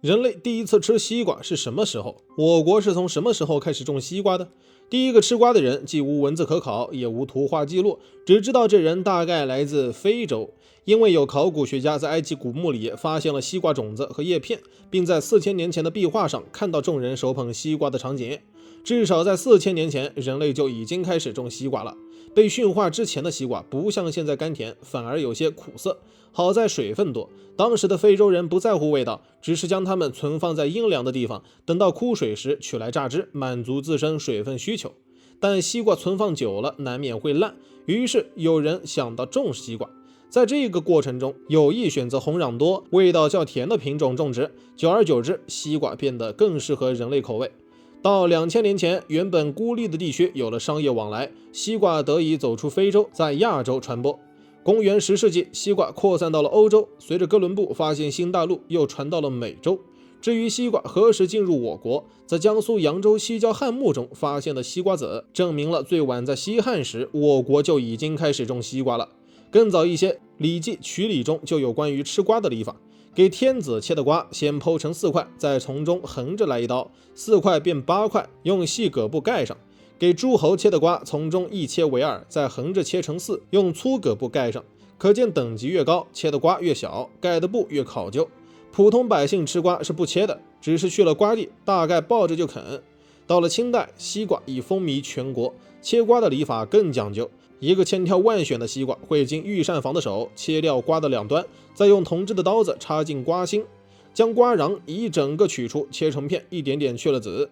人类第一次吃西瓜是什么时候？我国是从什么时候开始种西瓜的？第一个吃瓜的人既无文字可考，也无图画记录，只知道这人大概来自非洲，因为有考古学家在埃及古墓里发现了西瓜种子和叶片，并在4000年前的壁画上看到众人手捧西瓜的场景。至少在4000年前，人类就已经开始种西瓜了。被驯化之前的西瓜不像现在甘甜，反而有些苦涩，好在水分多。当时的非洲人不在乎味道，只是将它们存放在阴凉的地方，等到枯水时取来榨汁，满足自身水分需求。但西瓜存放久了难免会烂，于是有人想到种西瓜。在这个过程中，有意选择红壤多、味道较甜的品种种植，久而久之，西瓜变得更适合人类口味。到2000年前，原本孤立的地区有了商业往来，西瓜得以走出非洲，在亚洲传播。公元10世纪，西瓜扩散到了欧洲，随着哥伦布发现新大陆，又传到了美洲。至于西瓜何时进入我国，在江苏扬州西郊汉墓中发现的西瓜籽，证明了最晚在西汉时，我国就已经开始种西瓜了。更早一些，《礼记·曲礼》中就有关于吃瓜的礼法。给天子切的瓜，先剖成4块，再从中横着来一刀，4块变8块，用细葛布盖上。给诸侯切的瓜，从中一切为2，再横着切成4，用粗葛布盖上。可见等级越高，切的瓜越小，盖的布越考究。普通百姓吃瓜是不切的，只是去了瓜地，大概抱着就啃。到了清代，西瓜已风靡全国，切瓜的礼法更讲究。一个千挑万选的西瓜会经御膳房的手切掉瓜的2端，再用铜制的刀子插进瓜心，将瓜瓤一整个取出，切成片，一点点去了籽。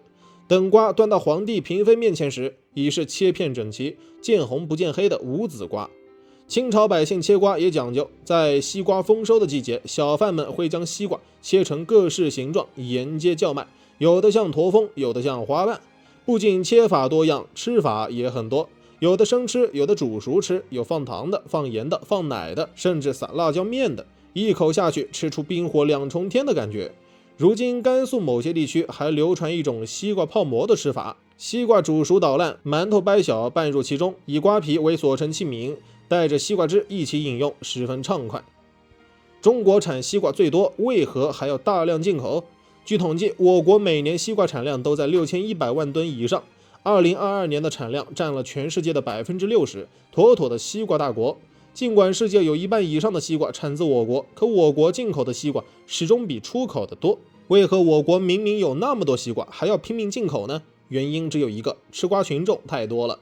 等瓜端到皇帝嫔妃面前时，已是切片整齐、见红不见黑的无籽瓜。清朝百姓切瓜也讲究，在西瓜丰收的季节，小贩们会将西瓜切成各式形状，沿街叫卖，有的像驼峰，有的像花瓣。不仅切法多样，吃法也很多。有的生吃，有的煮熟吃，有放糖的，放盐的，放奶的，甚至撒辣椒面的，一口下去吃出冰火2重天的感觉。如今甘肃某些地区还流传一种西瓜泡馍的吃法，西瓜煮熟捣烂，馒头掰小拌入其中，以瓜皮为所盛器皿，带着西瓜汁一起饮用，十分畅快。中国产西瓜最多，为何还要大量进口？据统计，我国每年西瓜产量都在6100万吨以上。2022年的产量占了全世界的60%，妥妥的西瓜大国。尽管世界有1半以上的西瓜产自我国，可我国进口的西瓜始终比出口的多。为何我国明明有那么多西瓜，还要拼命进口呢？原因只有一个，吃瓜群众太多了。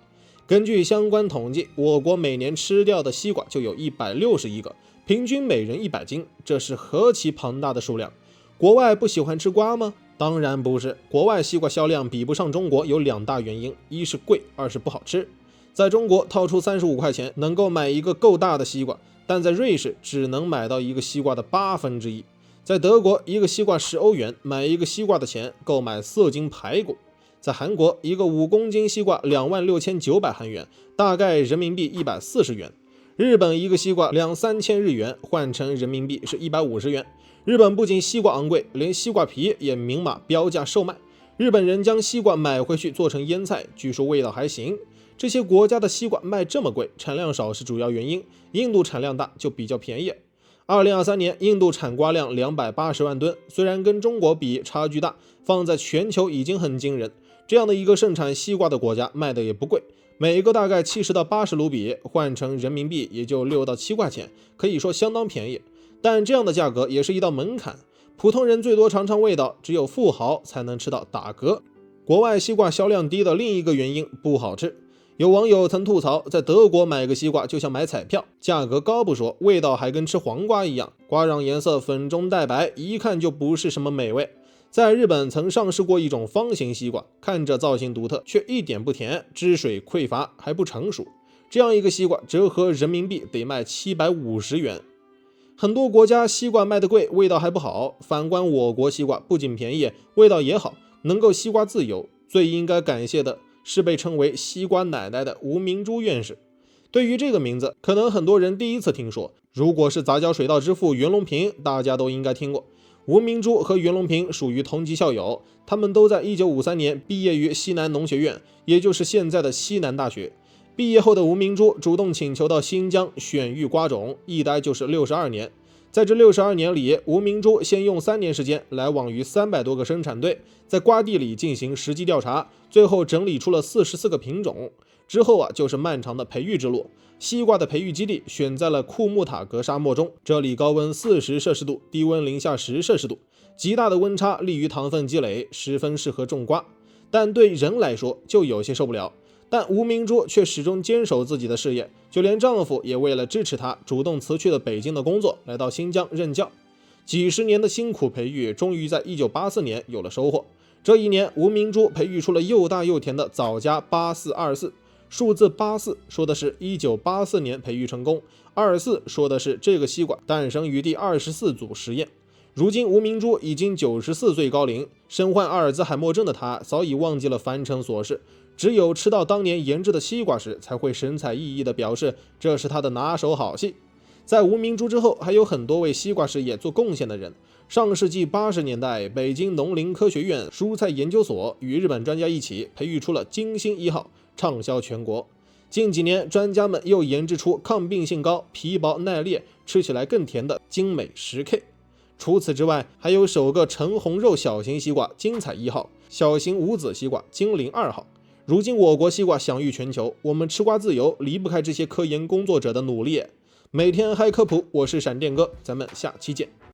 根据相关统计，我国每年吃掉的西瓜就有160亿个，平均每人100斤，这是何其庞大的数量。国外不喜欢吃瓜吗？当然不是，国外西瓜销量比不上中国有2大原因，一是贵，二是不好吃。在中国掏出35块钱能够买一个够大的西瓜，但在瑞士只能买到一个西瓜的1/8。在德国，一个西瓜10欧元，买一个西瓜的钱够买4斤排骨。在韩国，一个5公斤西瓜26900韩元，大概人民币140元。日本一个西瓜2-3千日元，换成人民币是150元。日本不仅西瓜昂贵，连西瓜皮也明码标价售卖。日本人将西瓜买回去做成腌菜，据说味道还行。这些国家的西瓜卖这么贵，产量少是主要原因，印度产量大就比较便宜。2023年，印度产瓜量280万吨，虽然跟中国比差距大，放在全球已经很惊人。这样的一个盛产西瓜的国家，卖的也不贵，每个大概70到80卢比，换成人民币也就6到7块钱，可以说相当便宜。但这样的价格也是一道门槛，普通人最多尝尝味道，只有富豪才能吃到打嗝。国外西瓜销量低的另一个原因，不好吃。有网友曾吐槽，在德国买个西瓜就像买彩票，价格高不说，味道还跟吃黄瓜一样，瓜瓤颜色粉中带白，一看就不是什么美味。在日本曾上市过一种方形西瓜，看着造型独特，却一点不甜，汁水匮乏，还不成熟。这样一个西瓜折合人民币得卖750元。很多国家西瓜卖得贵，味道还不好，反观我国西瓜不仅便宜，味道也好，能够西瓜自由。最应该感谢的是被称为西瓜奶奶的吴明珠院士。对于这个名字，可能很多人第一次听说，如果是杂交水稻之父袁隆平，大家都应该听过。吴明珠和袁隆平属于同级校友，他们都在1953年毕业于西南农学院，也就是现在的西南大学。毕业后的吴明珠主动请求到新疆选育瓜种，一待就是62年。在这62年里，吴明珠先用3年时间来往于300多个生产队，在瓜地里进行实际调查，最后整理出了44个品种。之后就是漫长的培育之路。西瓜的培育基地选在了库木塔格沙漠中，这里高温40摄氏度，低温零下10摄氏度，极大的温差利于糖分积累，十分适合种瓜。但对人来说就有些受不了。但吴明珠却始终坚守自己的事业，就连丈夫也为了支持她，主动辞去了北京的工作，来到新疆任教。几十年的辛苦培育，终于在1984年有了收获。这一年，吴明珠培育出了又大又甜的枣夹8424。数字84说的是1984年培育成功，24说的是这个西瓜诞生于第24组实验。如今吴明珠已经94岁高龄，身患阿尔兹海默症的她早已忘记了凡尘琐事，只有吃到当年研制的西瓜时，才会神采奕奕地表示这是她的拿手好戏。在吴明珠之后，还有很多为西瓜事业做贡献的人。上世纪80年代，北京农林科学院蔬菜研究所与日本专家一起培育出了金星1号，畅销全国。近几年，专家们又研制出抗病性高、皮薄耐裂、吃起来更甜的精美10K。除此之外，还有首个橙红肉小型西瓜金彩1号、小型无籽西瓜精灵2号。如今我国西瓜享誉全球，我们吃瓜自由离不开这些科研工作者的努力。每天嗨科普，我是闪电哥，咱们下期见。